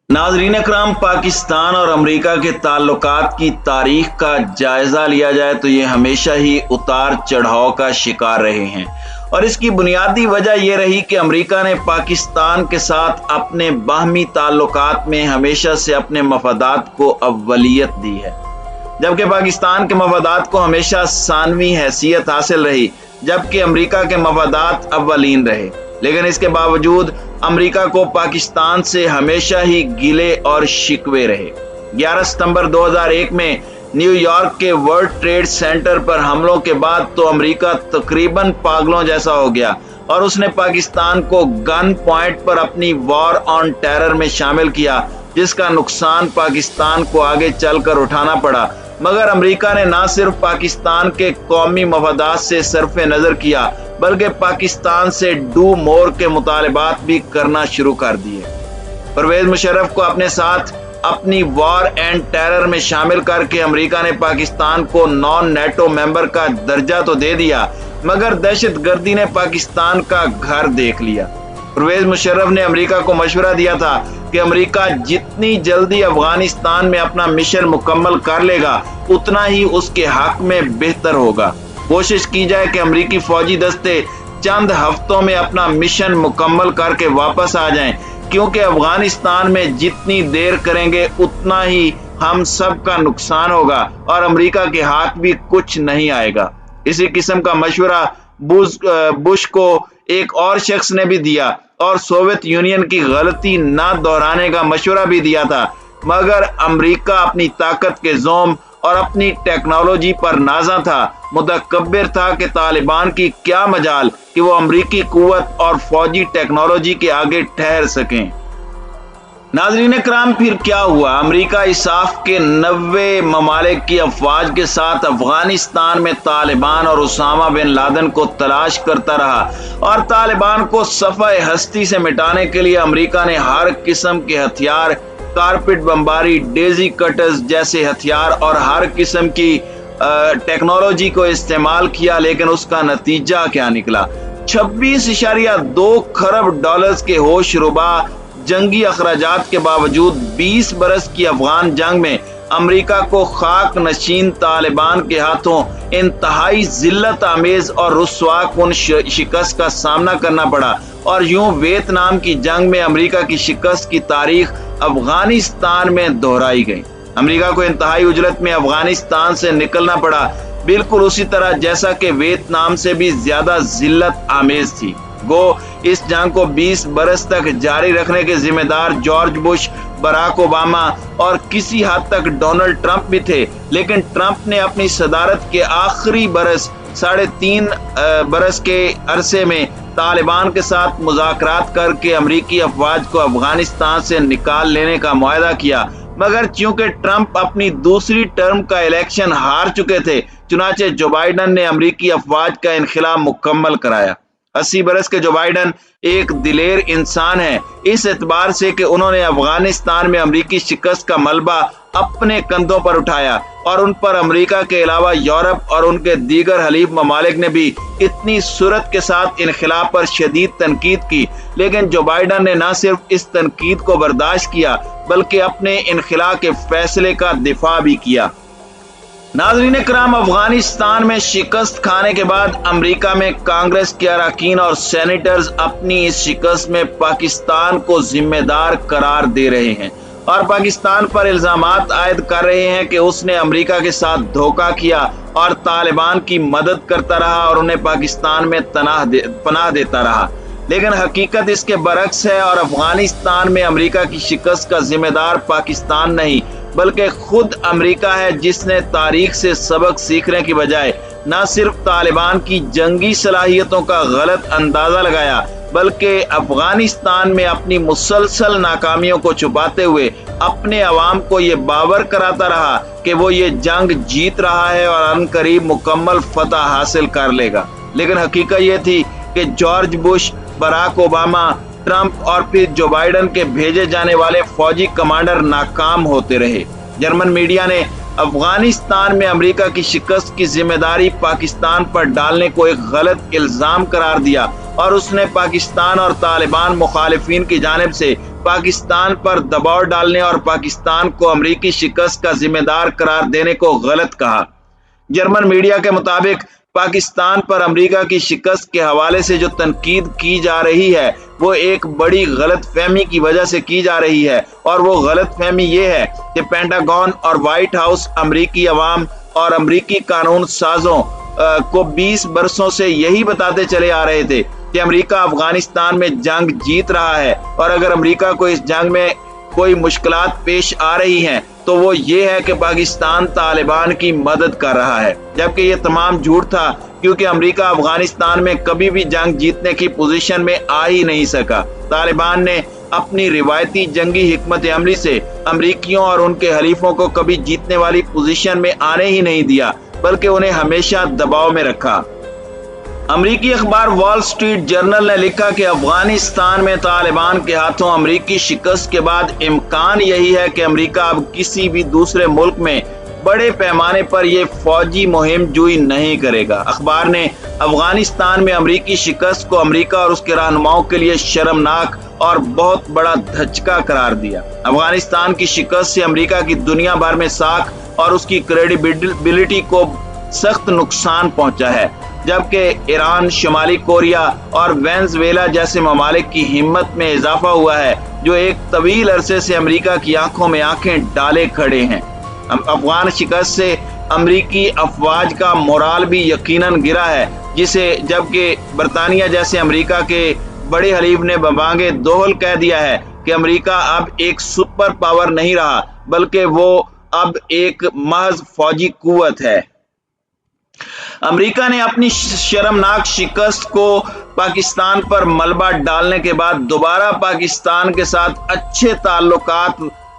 नाजरीन अकराम, पाकिस्तान और अमेरिका के ताल्लुकात की तारीख का जायजा लिया जाए तो ये हमेशा ही उतार चढ़ाव का शिकार रहे हैं और इसकी बुनियादी वजह यह रही कि अमेरिका ने पाकिस्तान के साथ अपने बाहमी ताल्लुकात में हमेशा से अपने मफादात को अव्वलियत दी है, जबकि पाकिस्तान के मफादात को हमेशा सानवी हैसियत हासिल रही, जबकि अमेरिका के मफादात अव्वलीन रहे। लेकिन इसके बावजूद अमेरिका को पाकिस्तान से हमेशा ही गिले और शिकवे रहे। 11 सितंबर 2001 में न्यूयॉर्क के वर्ल्ड ट्रेड सेंटर पर हमलों के बाद तो अमेरिका तकरीबन पागलों जैसा हो गया और उसने पाकिस्तान को गन पॉइंट पर अपनी वॉर ऑन टेरर में शामिल किया, जिसका नुकसान पाकिस्तान को आगे चलकर उठाना पड़ा। मगर अमेरिका ने न सिर्फ पाकिस्तान के कौमी मफादात से सरफे नजर किया बल्कि पाकिस्तान से डू मोर के मुतालबात भी करना शुरू कर दिए। परवेज मुशर्रफ को अपने साथ अपनी वॉर एंड टेरर में शामिल करके अमेरिका ने पाकिस्तान को नॉन नेटो मेंबर का दर्जा तो दे दिया, मगर दहशतगर्दी ने पाकिस्तान का घर देख लिया। परवेज मुशर्रफ ने अमेरिका को मशवरा दिया था कि अमेरिका जितनी जल्दी अफगानिस्तान में अपना मिशन मुकम्मल कर लेगा उतना ही उसके हक में बेहतर होगा। कोशिश की जाए कि अमेरिकी फौजी दस्ते चंद हफ्तों में अपना मिशन मुकम्मल करके वापस आ जाएं, क्योंकि अफगानिस्तान में जितनी देर करेंगे उतना ही हम सब का नुकसान होगा और अमेरिका के हाथ भी कुछ नहीं आएगा। इसी किस्म का मशवरा बुश को एक और शख्स ने भी दिया और सोवियत यूनियन की गलती ना दोहराने का मशवरा भी दिया था, मगर अमेरिका अपनी ताकत के जोम और अपनी टेक्नोलॉजी पर नाजा था, मुतकब्बिर था कि तालिबान की क्या मजाल कि वो अमेरिकी कुव्वत और फौजी टेक्नोलॉजी के आगे ठहर सकें। नाजरीन इकराम, फिर क्या हुआ? अमेरिका इसाफ के 90 ममालिक की अफवाज के साथ अफगानिस्तान में तालिबान और उसामा बिन लादेन को तलाश करता रहा और तालिबान को सफ़े हस्ती से मिटाने के लिए अमेरिका ने हर किस्म के हथियार, कारपेट बमबारी, डेजी कटर्स जैसे हथियार और हर किस्म की टेक्नोलॉजी को इस्तेमाल किया। लेकिन उसका नतीजा क्या निकला? 26.2 खरब डॉलर्स के होश रुबा जंगी अखराजात के बावजूद 20 बरस की अफगान जंग में अमेरिका को खाक नशीन तालिबान के हाथों इंतहाई जिल्लत आमेज और रुस्वा कुन शिकस्त का सामना करना पड़ा और यूं वियतनाम की जंग में अमेरिका की शिकस्त की तारीख अफगानिस्तान में दोहराई गई। अमेरिका को इंतहाई उजरत में अफगानिस्तान से निकलना पड़ा, बिल्कुल उसी तरह जैसा कि वियतनाम से भी ज्यादा जिल्लत आमेज थी। गो इस जंग को 20 बरस तक जारी रखने के जिम्मेदार जॉर्ज बुश, बराक ओबामा और किसी हद तक डोनाल्ड ट्रंप भी थे, लेकिन ट्रंप ने अपनी सदारत के आखिरी बरस 3.5 बरस के अरसे में तालिबान के साथ मुज़ाकरात करके अमरीकी अफवाज को अफगानिस्तान से निकाल लेने का मुआहदा किया। मगर चूंकि ट्रंप अपनी दूसरी टर्म का इलेक्शन हार चुके थे, चुनाचे जो बाइडन ने अमरीकी अफवाज का इनखिला मुकम्मल कराया। 80 बरस के जो बाइडन एक दिलेर इंसान है, इस एतबार से कि उन्होंने अफगानिस्तान में अमरीकी शिकस्त का मलबा अपने कंधों पर उठाया और उन पर अमेरिका के अलावा यूरोप और उनके दीगर हलीफ ममालिक ने भी इतनी सूरत के साथ इनखिला पर शदीद तनकीद की। लेकिन जो बाइडन ने न सिर्फ इस तनकीद को बर्दाश्त किया बल्कि अपने इनखिला के फैसले का दिफा भी किया। नाज़रीन इकराम, अफगानिस्तान में शिकस्त खाने के बाद अमेरिका में कांग्रेस के अरकान और सेनेटर्स अपनी इस शिकस्त में पाकिस्तान को जिम्मेदार करार दे रहे हैं और पाकिस्तान पर इल्जामात आयद कर रहे हैं कि उसने अमेरिका के साथ धोखा किया और तालिबान की मदद करता रहा और उन्हें पाकिस्तान में पनाह देता रहा। लेकिन हकीकत इसके बरक्स है और अफगानिस्तान में अमेरिका की शिकस्त का जिम्मेदार पाकिस्तान नहीं बल्कि खुद अमेरिका है, जिसने तारीख से सबक सीखने की बजाय न सिर्फ तालिबान की जंगी सलाहियतों का गलत अंदाजा लगाया बल्कि अफगानिस्तान में अपनी मुसलसल नाकामियों को छुपाते हुए अपने अवाम को ये बावर कराता रहा कि वो ये जंग जीत रहा है और अनकरीब मुकम्मल फतह हासिल कर लेगा। लेकिन हकीकत ये थी कि George Bush, Barack Obama, Trump और फिर जो बाइडन के भेजे जाने वाले फौजी कमांडर नाकाम होते रहे। जर्मन मीडिया ने अफगानिस्तान में अमेरिका की शिकस्त की जिम्मेदारी पाकिस्तान पर डालने को एक गलत इल्जाम करार दिया और उसने पाकिस्तान और तालिबान मुखालिफिन की जानिब से पाकिस्तान पर दबाव डालने और पाकिस्तान को अमरीकी शिकस्त का जिम्मेदार करार देने को गलत कहा। जर्मन मीडिया के मुताबिक पाकिस्तान पर अमेरिका की शिकस्त के हवाले से जो तनकीद की जा रही है वो एक बड़ी गलतफहमी की वजह से की जा रही है, और वो गलतफहमी ये है कि पेंटागन और व्हाइट हाउस अमरीकी अवाम और अमरीकी कानून साजों को 20 बरसों से यही बताते चले आ रहे थे कि अमेरिका अफगानिस्तान में जंग जीत रहा है, और अगर अमेरिका को इस जंग में कोई मुश्किलात पेश आ रही हैं तो वो ये है कि पाकिस्तान तालिबान की मदद कर रहा है, जबकि ये तमाम झूठ था, क्योंकि अमेरिका अफगानिस्तान में कभी भी जंग जीतने की पोजीशन में आ ही नहीं सका। तालिबान ने अपनी रिवायती जंगी हिकमत अमली से अमरीकियों और उनके हलीफों को कभी जीतने वाली पोजीशन में आने ही नहीं दिया, बल्कि उन्हें हमेशा दबाव में रखा। अमरीकी अखबार वॉल स्ट्रीट जर्नल ने लिखा कि अफगानिस्तान में तालिबान के हाथों अमरीकी शिकस्त के बाद इम्कान यही है कि अमरीका अब किसी भी दूसरे मुल्क में बड़े पैमाने पर यह फौजी मुहिम जुई नहीं करेगा। अखबार ने अफगानिस्तान में अमरीकी शिकस्त को अमरीका और उसके रहनुमाओं के लिए शर्मनाक और बहुत बड़ा धचका करार दिया। अफगानिस्तान की शिकस्त से अमरीका की दुनिया भर में साख और उसकी क्रेडिबिलिटी को सख्त नुकसान पहुंचा है, जबकि ईरान, शुमाली कोरिया और वेनेजुएला जैसे ममालिक की हिम्मत में इजाफा हुआ है, जो एक तवील अरसे से अमरीका की आंखों में आंखें डाले खड़े हैं। अफगान शिकस्त से अमरीकी अफवाज का मोराल भी यकीनन गिरा है, जबकि बरतानिया जैसे अमरीका के बड़े हलीफ ने बबांगे दोहल कह दिया है कि अमरीका अब एक सुपर पावर नहीं रहा, बल्कि वो अब एक महज फौजी कुव्वत है। अमेरिका ने अपनी शर्मनाक शिकस्त को पाकिस्तान पर मलबा डालने के बाद दोबारा पाकिस्तान के साथ अच्छे ताल्लुकात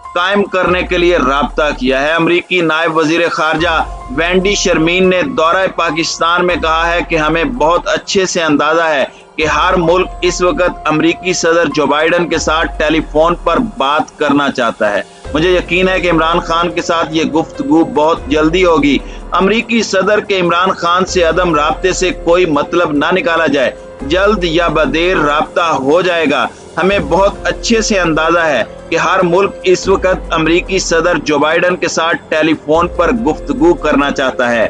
कायम करने के लिए राब्ता किया है। अमरीकी नायब वजीर खारजा वेंडी शर्मीन ने दौरा पाकिस्तान में कहा है कि हमें बहुत अच्छे से अंदाजा है कि हर मुल्क इस वक्त अमरीकी सदर जो बाइडन के साथ टेलीफोन पर बात करना चाहता है। मुझे यकीन है कि इमरान खान के साथ ये गुफ्तगू बहुत जल्दी होगी। अमरीकी सदर के इमरान खान से अदम राब्ते से कोई मतलब ना निकाला जाए, जल्द या बदेर राब्ता हो जाएगा। हमें बहुत अच्छे से अंदाजा है कि हर मुल्क इस वक्त अमरीकी सदर जो बाइडन के साथ टेलीफोन पर गुफ्तगू करना चाहता है।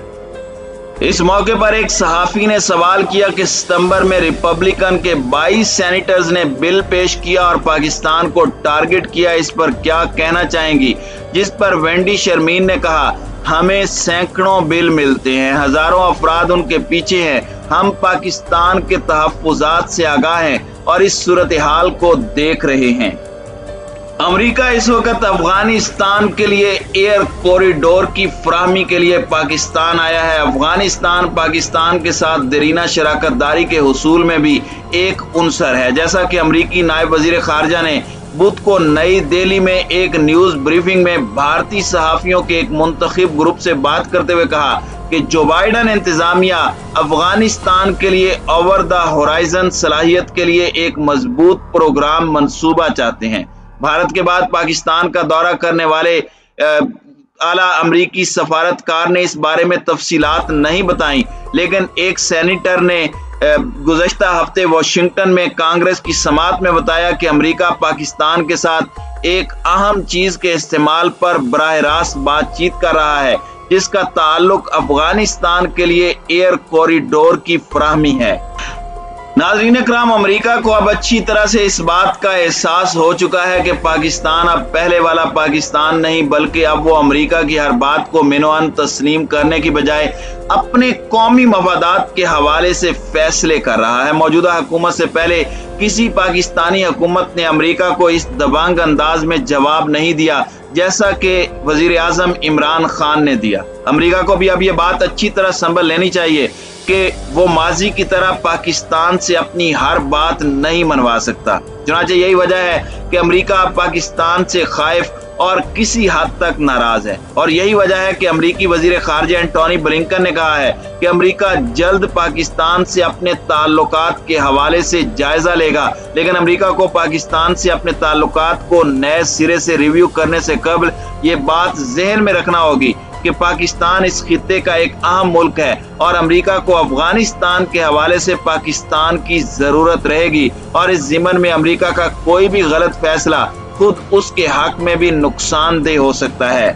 इस मौके पर एक सहाफी ने सवाल किया कि सितंबर में रिपब्लिकन के 22 सेनेटर्स ने बिल पेश किया और पाकिस्तान को टारगेट किया, इस पर क्या कहना चाहेंगी? जिस पर वेंडी शर्मीन ने कहा, हमें सैकड़ों बिल मिलते हैं, हजारों अफराद उनके पीछे हैं, हम पाकिस्तान के तहफ्फुजात से आगाह हैं और इस सूरत हाल को देख रहे हैं। अमेरिका इस वक्त अफगानिस्तान के लिए एयर कॉरिडोर की फराहमी के लिए पाकिस्तान आया है। अफगानिस्तान पाकिस्तान के साथ देरीना शराकतदारी के हुसूल में भी एक उनसर है। जैसा कि अमरीकी नायब वजीर खारजा ने बुध को नई दिल्ली में एक न्यूज ब्रीफिंग में भारतीय सहाफियों के एक मुंतखब ग्रुप से बात करते हुए कहा कि जो बाइडन इंतजामिया अफगानिस्तान के लिए ओवर द होराइजन सलाहियत के लिए एक मजबूत प्रोग्राम मंसूबा चाहते हैं। भारत के बाद पाकिस्तान का दौरा करने वाले आला अमरीकी सफारतकार ने इस बारे में तफसीलात नहीं बताई, लेकिन एक सेनेटर ने गुज़श्ता हफ्ते वाशिंगटन में कांग्रेस की समाअत में बताया कि अमेरिका पाकिस्तान के साथ एक अहम चीज के इस्तेमाल पर बराह रास्त बातचीत कर रहा है, जिसका ताल्लुक अफगानिस्तान के लिए एयर कॉरिडोर की फराहमी है। नाज़रीन इकराम, अमेरिका को अब अच्छी तरह से इस बात का एहसास हो चुका है कि पाकिस्तान अब पहले वाला पाकिस्तान नहीं, बल्कि अब वो अमेरिका की हर बात को मिनोअन तस्लीम करने की बजाय अपने कौमी मफादात के हवाले से फैसले कर रहा है। मौजूदा हुकूमत से पहले किसी पाकिस्तानी हुकूमत ने अमेरिका को इस दबंग अंदाज में जवाब नहीं दिया जैसा कि वजीर आजम इमरान खान ने दिया। अमेरिका को भी अब ये बात अच्छी तरह संभल लेनी चाहिए कि वो माजी की तरह पाकिस्तान से अपनी हर बात नहीं मनवा सकता। चुनांचे यही वजह है कि अमेरिका पाकिस्तान से खाइफ और किसी हद तक नाराज है, और यही वजह है कि अमरीकी वजीर खारजा एंटोनी ब्लिंकन ने कहा है कि अमेरिका जल्द पाकिस्तान से अपने ताल्लुकात के हवाले से जायजा लेगा, लेकिन अमेरिका को पाकिस्तान से अपने ताल्लुकात को नए सिरे से रिव्यू करने से कबल ये बात जहन में रखना होगी کہ پاکستان اس خطے کا ایک اہم ملک ہے اور امریکہ کو افغانستان کے حوالے سے پاکستان کی ضرورت رہے گی، اور اس ضمن میں امریکہ کا کوئی بھی غلط فیصلہ خود اس کے حق میں بھی نقصان دہ ہو سکتا ہے۔